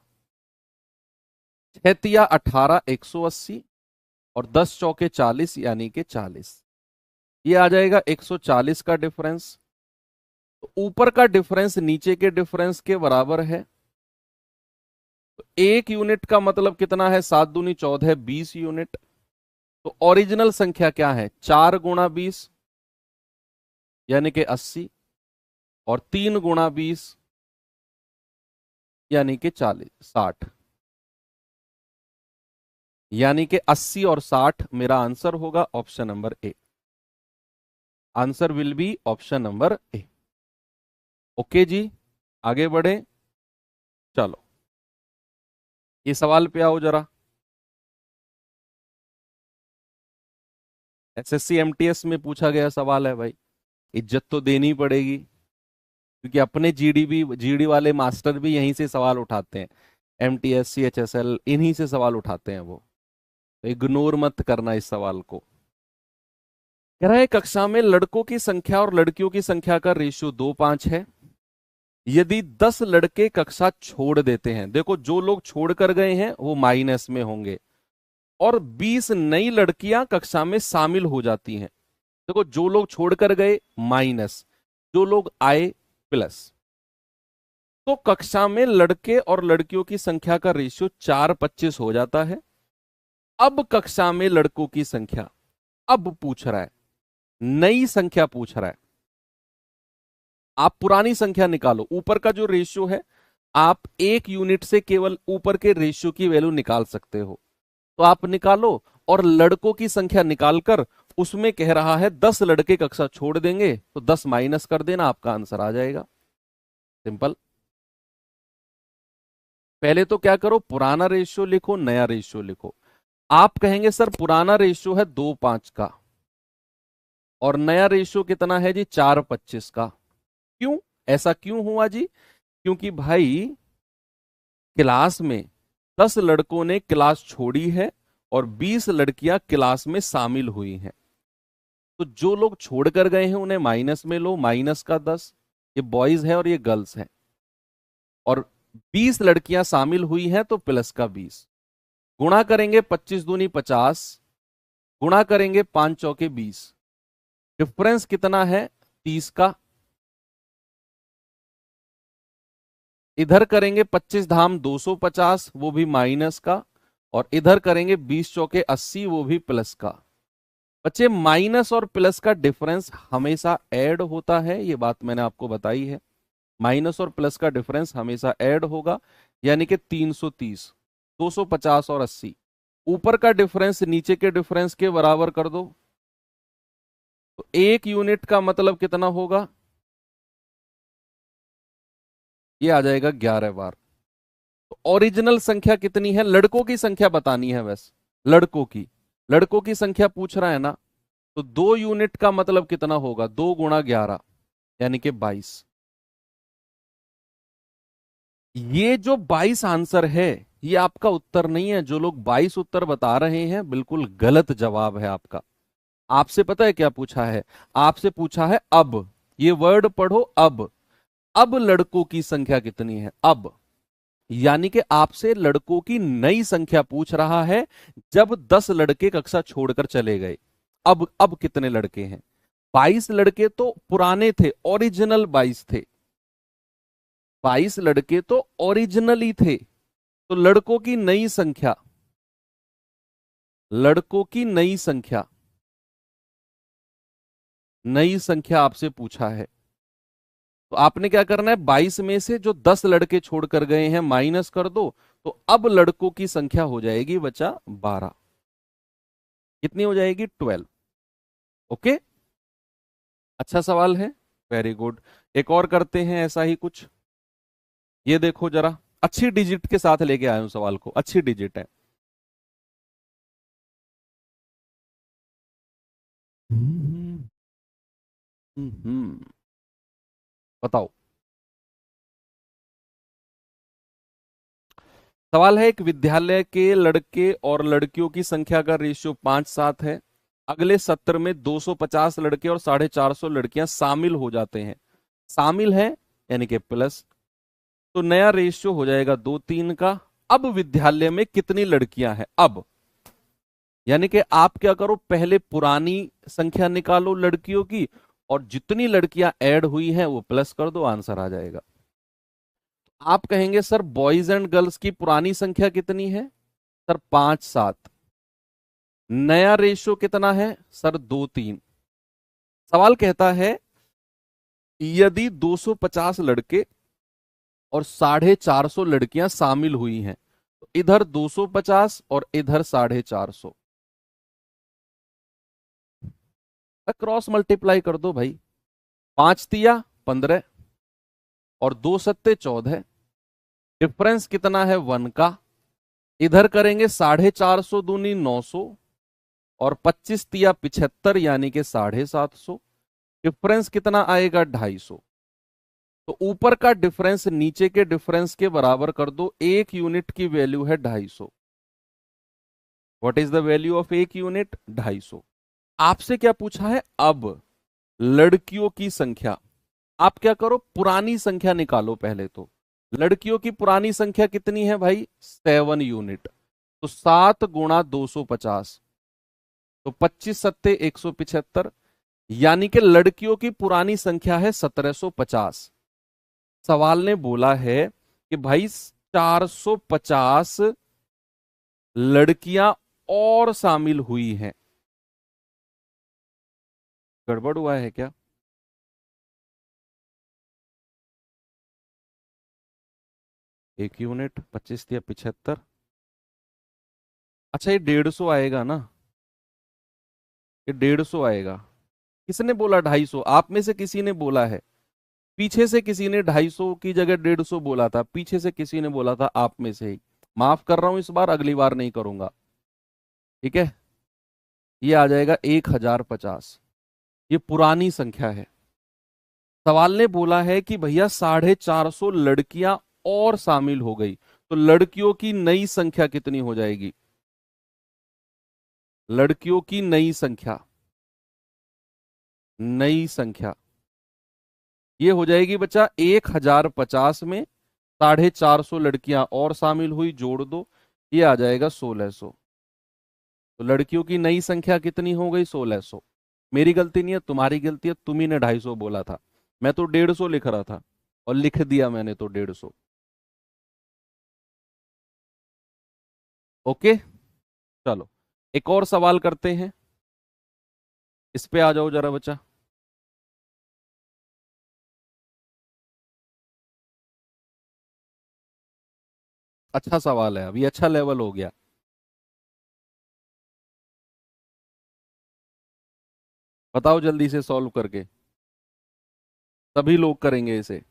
6 तिया 18, 180 और 10 चौके 40 यानी कि 40। ये आ जाएगा 140 का डिफरेंस। तो ऊपर का डिफरेंस नीचे के डिफरेंस के बराबर है। तो 1 यूनिट का मतलब कितना है? 7 दूनी 14, 20 यूनिट। तो ओरिजिनल संख्या क्या है? 4 गुणा 20 यानी कि 80 और 3 गुणा 20 यानी कि 40, 60। यानी कि 80 और 60 मेरा आंसर होगा option number A. Answer will be option number A. Okay जी, आगे बढ़े। चलो ये सवाल पे आओ जरा। एसएससी एमटीएस में पूछा गया सवाल है भाई, इज्जत तो देनी पड़ेगी क्योंकि अपने जीडी वाले मास्टर भी यहीं से सवाल उठाते हैं। एमटीएस सीएचएसएल इन्हीं से सवाल उठाते हैं वो। तो इग्नोर मत करना इस सवाल को। कह रहा है कक्षा में लड़कों की संख्या और लड़कियों की संख्या का रेशियो 2:5 है। यदि 10 लड़के कक्षा छोड़ देते हैं, देखो जो लोग छोड़कर गए हैं वो माइनस में होंगे, और 20 नई लड़कियां कक्षा में शामिल हो जाती हैं। देखो जो लोग छोड़कर गए माइनस, जो लोग आए प्लस, तो कक्षा में लड़के और लड़कियों की संख्या का रेशियो 4:25 हो जाता है। अब कक्षा में लड़कों की संख्या, अब पूछ रहा है, नई संख्या पूछ रहा है। आप पुरानी संख्या निकालो, ऊपर का जो रेशियो है आप 1 यूनिट से केवल ऊपर के रेशियो की वैल्यू निकाल सकते हो, तो आप निकालो। और लड़कों की संख्या निकालकर उसमें कह रहा है 10 लड़के कक्षा छोड़ देंगे तो 10 माइनस कर देना, आपका आंसर आ जाएगा। सिंपल। पहले तो क्या करो, पुराना रेशियो लिखो, नया रेशियो लिखो। आप कहेंगे सर पुराना रेशियो है 2:5 का और नया रेशियो कितना है जी? 4:25 का। क्यों? ऐसा क्यों हुआ जी? क्योंकि भाई क्लास में 10 लड़कों ने क्लास छोड़ी है और 20 लड़कियां क्लास में शामिल हुई हैं। तो जो लोग छोड़कर गए हैं उन्हें माइनस में लो, माइनस का 10। ये बॉयज है और ये गर्ल्स है। और 20 लड़कियां शामिल हुई हैं तो प्लस का 20। गुणा करेंगे 25 दूनी 50, गुणा करेंगे 5 चौके 20। डिफरेंस कितना है? 30 का। इधर करेंगे 25 धाम 250, वो भी माइनस का। और इधर करेंगे 20 चौके 80, वो भी प्लस का। बच्चे माइनस और प्लस का डिफरेंस हमेशा ऐड होता है, ये बात मैंने आपको बताई है। माइनस और प्लस का डिफरेंस हमेशा ऐड होगा, यानी कि 330, 250 और 80। ऊपर का डिफरेंस नीचे के डिफरेंस के बराबर कर दो। तो 1 यूनिट का मतलब कितना होगा? ये आ जाएगा 11 बार। तो ओरिजिनल संख्या कितनी है? लड़कों की संख्या बतानी है बस, लड़कों की संख्या पूछ रहा है ना। तो 2 यूनिट का मतलब कितना होगा? 2 गुणा 11 यानी कि 22। ये जो 22 आंसर है ये आपका उत्तर नहीं है। जो लोग 22 उत्तर बता रहे हैं, बिल्कुल गलत जवाब है आपका। आपसे पता है क्या पूछा है? आपसे पूछा है अब। ये वर्ड पढ़ो, अब लड़कों की संख्या कितनी है? अब यानी कि आपसे लड़कों की नई संख्या पूछ रहा है, जब 10 लड़के कक्षा छोड़कर चले गए। अब कितने लड़के हैं? 22 लड़के तो पुराने थे, ओरिजिनल 22 थे। 22 लड़के तो ओरिजिनली थे। तो लड़कों की नई संख्या, लड़कों की नई संख्या आपसे पूछा है। तो आपने क्या करना है, 22 में से जो 10 लड़के छोड़कर गए हैं माइनस कर दो। तो अब लड़कों की संख्या हो जाएगी बचा 12। कितनी हो जाएगी? 12। ओके, अच्छा सवाल है, वेरी गुड। एक और करते हैं ऐसा ही कुछ। ये देखो जरा, अच्छी डिजिट के साथ लेके आया हूं सवाल को, अच्छी डिजिट है। हम्म, बताओ। सवाल है, एक विद्यालय के लड़के और लड़कियों की संख्या का रेशियो 5:7 है। अगले सत्र में 250 लड़के और 450 लड़कियां शामिल हो जाते हैं। शामिल है यानी कि प्लस। तो नया रेशियो हो जाएगा 2:3 का। अब विद्यालय में कितनी लड़कियां हैं? अब यानी कि आप क्या करो, पहले पुरानी संख्या निकालो लड़कियों की, और जितनी लड़कियां ऐड हुई हैं वो प्लस कर दो, आंसर आ जाएगा। आप कहेंगे सर बॉयज एंड गर्ल्स की पुरानी संख्या कितनी है? सर 5:7। नया रेशियो कितना है? सर 2:3। सवाल कहता है, यदि 250 लड़के और 450 लड़कियां शामिल हुई हैं, तो इधर 250 और इधर 450, क्रॉस मल्टीप्लाई कर दो भाई। 5×3 = 15 और 2×7 = 14। डिफरेंस कितना है? 1 का। इधर करेंगे 450 दूनी 900 और 25×3 = 75 यानी कि 750। डिफरेंस कितना आएगा? 250। तो ऊपर का डिफरेंस नीचे के डिफरेंस के बराबर कर दो। एक यूनिट की वैल्यू है 250। What is the value of एक यूनिट? 250। आपसे क्या पूछा है? अब लड़कियों की संख्या। आप क्या करो, पुरानी संख्या निकालो पहले तो। लड़कियों की पुरानी संख्या कितनी है भाई? 7 यूनिट। तो 7×250, तो 25×7 = 175। यानी कि लड़कियों की पुरानी संख्या है 1750। सवाल ने बोला है कि भाई 450 लड़कियां और शामिल हुई हैं। गड़बड़ हुआ है क्या? एक यूनिट 25×75। अच्छा, ये 150 आएगा ना? ये 150 आएगा। किसने बोला 250? आप में से किसी ने बोला है। पीछे से किसी ने 250 की जगह 150 बोला था, पीछे से किसी ने बोला था, आप में से ही। माफ कर रहा हूं इस बार, अगली बार नहीं करूंगा। ठीक है, ये आ जाएगा 1050। ये पुरानी संख्या है। सवाल ने बोला है कि भैया 450 लड़कियां और शामिल हो गई, तो लड़कियों की नई संख्या कितनी हो जाएगी? लड़कियों की नई संख्या ये हो जाएगी बच्चा 1050 में 450 लड़कियां और शामिल हुई, जोड़ दो, ये आ जाएगा 1600। तो लड़कियों की नई संख्या कितनी हो गई? 1600। मेरी गलती नहीं है, तुम्हारी गलती है, तुम ही ने 250 बोला था। मैं तो 150 लिख रहा था, और लिख दिया मैंने तो 150। ओके, चलो एक और सवाल करते हैं। इस पे आ जाओ जरा बच्चा। अच्छा सवाल है, अभी अच्छा लेवल हो गया। बताओ जल्दी से सॉल्व करके। सभी लोग करेंगे इसे।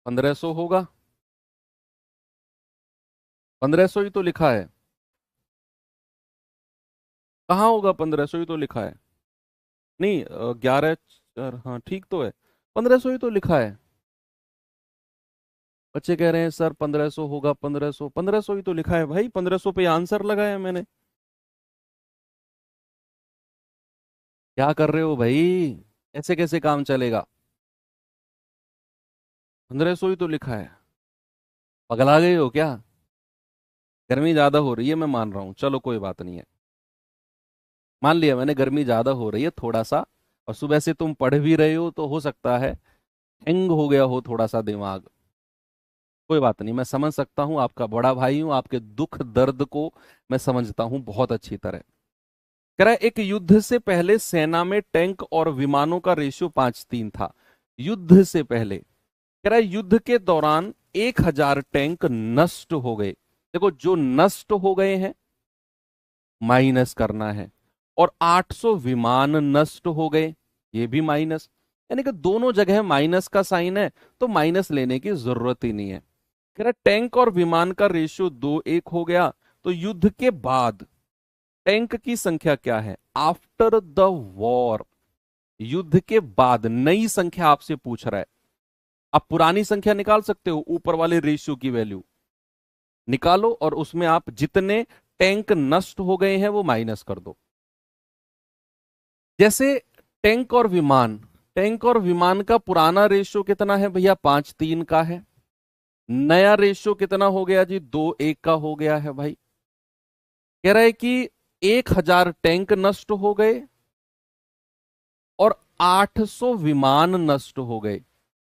1500 होगा। 1500 ही तो लिखा है। कहाँ होगा? 1500 ही तो लिखा है। नहीं, 11 4, हाँ ठीक तो है। 1500 ही तो लिखा है। बच्चे कह रहे हैं सर 1500 होगा, 1500, 1500 ही तो लिखा है भाई, 1500 पे आंसर लगाया मैंने। क्या कर रहे हो भाई, ऐसे कैसे काम चलेगा? 1500 ही तो लिखा है। पगला गए हो क्या? गर्मी ज्यादा हो रही है, मैं मान रहा हूँ, चलो कोई बात नहीं है। मान लिया मैंने, गर्मी ज्यादा हो रही है थोड़ा सा। और सुबह से तुम पढ़ भी रहे हो तो हो सकता है हैंग हो गया हो थोड़ा सा दिमाग। कोई बात नहीं, मैं समझ सकता हूँ, आपका बड़ा भाई हूँ, आपके दुख दर्द को मैं समझता हूँ बहुत अच्छी तरह। कह रहा है एक युद्ध से पहले सेना में टैंक और विमानों का रेशियो 5:3 था। युद्ध से पहले, कह रहा है युद्ध के दौरान 1000 टैंक नष्ट हो गए। देखो जो नष्ट हो गए हैं माइनस करना है, और 800 विमान नष्ट हो गए, ये भी माइनस। यानी कि दोनों जगह माइनस का साइन है, तो माइनस लेने की जरूरत ही नहीं है। कह रहा है टैंक और विमान का रेशियो 2:1 हो गया। तो युद्ध के बाद टैंक की संख्या क्या है आफ्टर द वॉर? युद्ध के बाद नई संख्या आपसे पूछ रहा है। आप पुरानी संख्या निकाल सकते हो, ऊपर वाले रेशियो की वैल्यू निकालो और उसमें आप जितने टैंक नष्ट हो गए हैं वो माइनस कर दो। जैसे टैंक और विमान, टैंक और विमान का पुराना रेशियो कितना है भैया? 5:3 का है। नया रेशियो कितना हो गया जी? 2:1 का हो गया है भाई। कह रहा है कि 1000 टैंक नष्ट हो गए और 800 विमान नष्ट हो गए।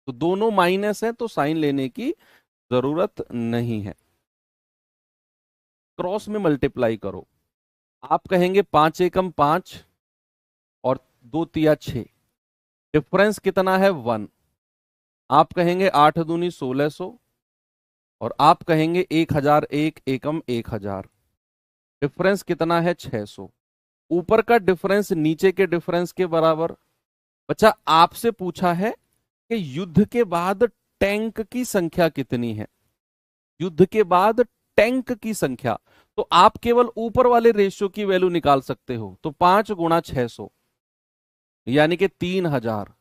तो दोनों माइनस है, तो साइन लेने की जरूरत नहीं है। क्रॉस में मल्टीप्लाई करो। आप कहेंगे 5 एकम 5 और 2 तिया 6, डिफरेंस कितना है? 1। आप कहेंगे 8 दूनी 1600 और आप कहेंगे 1001 एकम 1000, डिफरेंस कितना है? 600। ऊपर का डिफरेंस नीचे के डिफरेंस के बराबर। बच्चा आपसे पूछा है कि युद्ध के बाद टैंक की संख्या कितनी है, युद्ध के बाद टैंक की संख्या। तो आप केवल ऊपर वाले रेशियो की वैल्यू निकाल सकते हो। तो 5 गुणा 600 यानी कि 3000।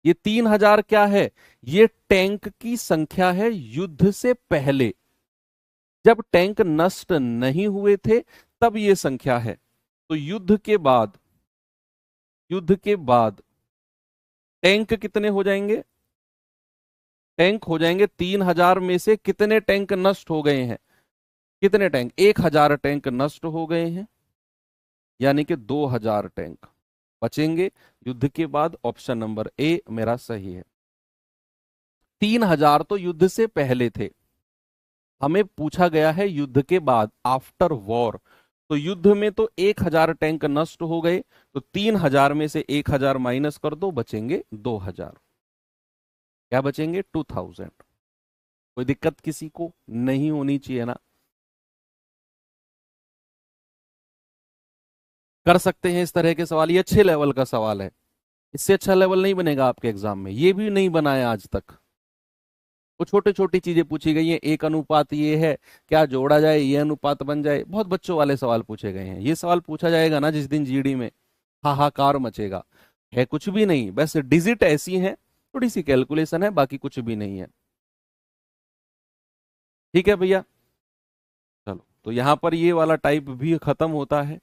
ये 3000 क्या है? ये टैंक की संख्या है युद्ध से पहले, जब टैंक नष्ट नहीं हुए थे तब ये संख्या है। तो युद्ध के बाद टैंक कितने हो जाएंगे? टैंक हो जाएंगे 3000 में से कितने टैंक नष्ट हो गए हैं? कितने टैंक? 1000 टैंक नष्ट हो गए हैं, यानी कि 2000 टैंक बचेंगे युद्ध के बाद। ऑप्शन नंबर ए मेरा सही है। 3000 तो युद्ध से पहले थे, हमें पूछा गया है युद्ध के बाद, आफ्टर वॉर। तो युद्ध में तो 1000 टैंक नष्ट हो गए, तो 3000 में से 1000 माइनस कर दो, बचेंगे 2000। क्या बचेंगे? 2000। कोई दिक्कत किसी को नहीं होनी चाहिए ना? कर सकते हैं इस तरह के सवाल, ये अच्छे लेवल का सवाल है। इससे अच्छा लेवल नहीं बनेगा आपके एग्जाम में, ये भी नहीं बनाया आज तक। वो छोटी छोटी चीजें पूछी गई हैं, एक अनुपात ये है, क्या जोड़ा जाए ये अनुपात बन जाए, बहुत बच्चों वाले सवाल पूछे गए हैं। ये सवाल पूछा जाएगा ना जिस दिन जीडी में, हाहाकार मचेगा। है कुछ भी नहीं, बस डिजिट ऐसी है, थोड़ी सी कैलकुलेशन है, बाकी कुछ भी नहीं है। ठीक है भैया, चलो तो यहां पर ये वाला टाइप भी खत्म होता है।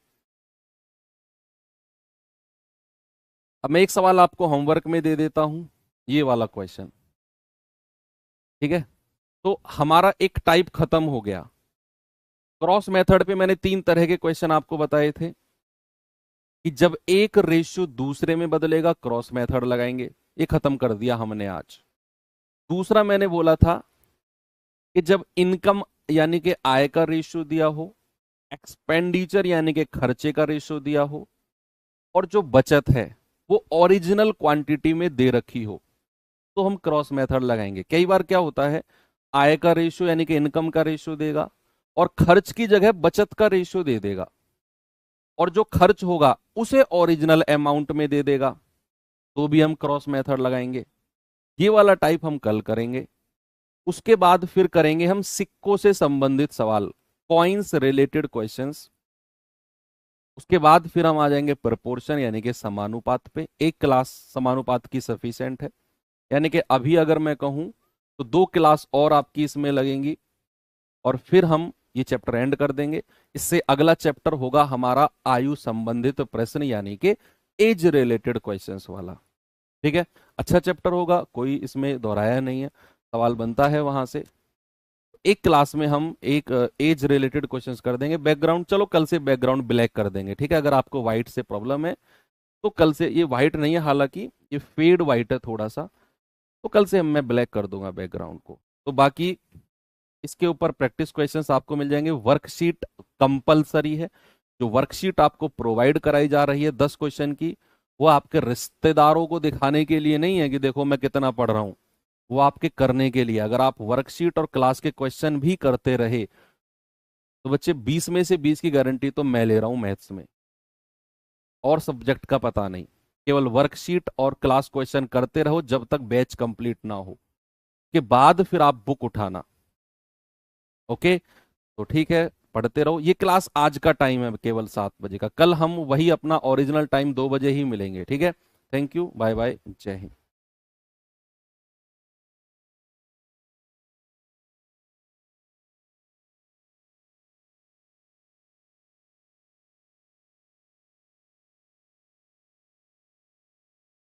अब मैं एक सवाल आपको होमवर्क में दे देता हूं, ये वाला क्वेश्चन। ठीक है, तो हमारा एक टाइप खत्म हो गया। क्रॉस मेथड पे मैंने 3 तरह के क्वेश्चन आपको बताए थे कि जब एक रेशियो दूसरे में बदलेगा क्रॉस मेथड लगाएंगे, ये खत्म कर दिया हमने आज। दूसरा मैंने बोला था कि जब इनकम यानी कि आय का रेशियो दिया हो, एक्सपेंडिचर यानी कि खर्चे का रेशियो दिया हो, और जो बचत है वो ओरिजिनल क्वांटिटी में दे रखी हो, तो हम क्रॉस मेथड लगाएंगे। कई बार क्या होता है, आय का रेशियो यानी कि इनकम का रेशियो देगा और खर्च की जगह बचत का रेशियो दे देगा, और जो खर्च होगा उसे ओरिजिनल अमाउंट में दे देगा, तो भी हम क्रॉस मेथड लगाएंगे। ये वाला टाइप हम कल करेंगे। उसके बाद फिर करेंगे हम सिक्कों से संबंधित सवाल, कॉइन्स रिलेटेड क्वेश्चंस। उसके बाद फिर हम आ जाएंगे प्रोपोर्शन यानी कि समानुपात पे। एक क्लास समानुपात की सफिशिएंट है। यानी कि अभी अगर मैं कहूं तो 2 क्लास और आपकी इसमें लगेंगी और फिर हम ये चैप्टर एंड कर देंगे। इससे अगला चैप्टर होगा हमारा आयु संबंधित प्रश्न, यानी कि एज रिलेटेड क्वेश्चंस वाला। ठीक है, अच्छा चैप्टर होगा, कोई इसमें दोहराया नहीं है, सवाल बनता है वहां से। एक क्लास में हम एक एज रिलेटेड क्वेश्चंस कर देंगे। बैकग्राउंड चलो कल से बैकग्राउंड ब्लैक कर देंगे, ठीक है, अगर आपको व्हाइट से प्रॉब्लम है तो कल से, ये व्हाइट नहीं है हालांकि, ये फेड व्हाइट है थोड़ा सा, तो कल से मैं ब्लैक कर दूंगा बैकग्राउंड को। तो बाकी इसके ऊपर प्रैक्टिस क्वेश्चंस आपको मिल जाएंगे। वर्कशीट कंपलसरी है, जो वर्कशीट आपको प्रोवाइड कराई जा रही है 10 क्वेश्चन की, वो आपके रिश्तेदारों को दिखाने के लिए नहीं है कि देखो मैं कितना पढ़ रहा हूं, वो आपके करने के लिए। अगर आप वर्कशीट और क्लास के क्वेश्चन भी करते रहे तो बच्चे 20 में से 20 की गारंटी तो मैं ले रहा हूं मैथ्स में, और सब्जेक्ट का पता नहीं। केवल वर्कशीट और क्लास क्वेश्चन करते रहो जब तक बैच कंप्लीट ना हो, के बाद फिर आप बुक उठाना। ओके, तो ठीक है, पढ़ते रहो। ये क्लास आज का टाइम है केवल 7 बजे का, कल हम वही अपना ओरिजिनल टाइम 2 बजे ही मिलेंगे। ठीक है, थैंक यू, बाय बाय, जय हिंद।